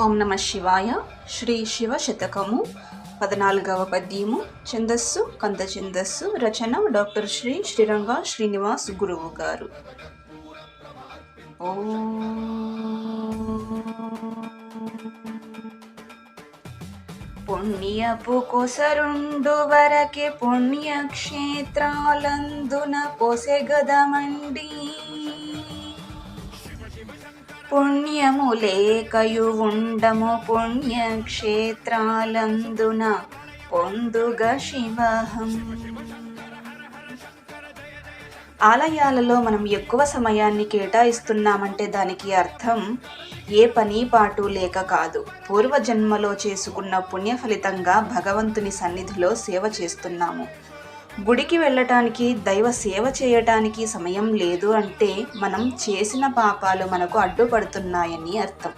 ఓం నమ శివాయ. శ్రీ శివ శతకము 14వ పద్యము. ఛందస్సు కంద ఛందస్సు. రచన డాక్టర్ శ్రీ శ్రీరంగ శ్రీనివాస్ గురువు గారు. పుణ్యపు కొసరుండు వరకే పుణ్యక్షేత్రాలందున పొసెగదమండి, పుణ్యము లేకయు ఉండము పుణ్యక్షేత్రాలందున పొందుగ శివహం. ఆలయాలలో మనం ఎక్కువ సమయాన్ని కేటాయిస్తున్నామంటే దానికి అర్థం ఏ పని పాటు లేక కాదు. పూర్వజన్మలో చేసుకున్న పుణ్య ఫలితంగా భగవంతుని సన్నిధిలో సేవ చేస్తున్నాము. గుడికి వెళ్ళటానికి, దైవ సేవ చేయటానికి సమయం లేదు అంటే మనం చేసిన పాపాలు మనకు అడ్డుపడుతున్నాయని అర్థం.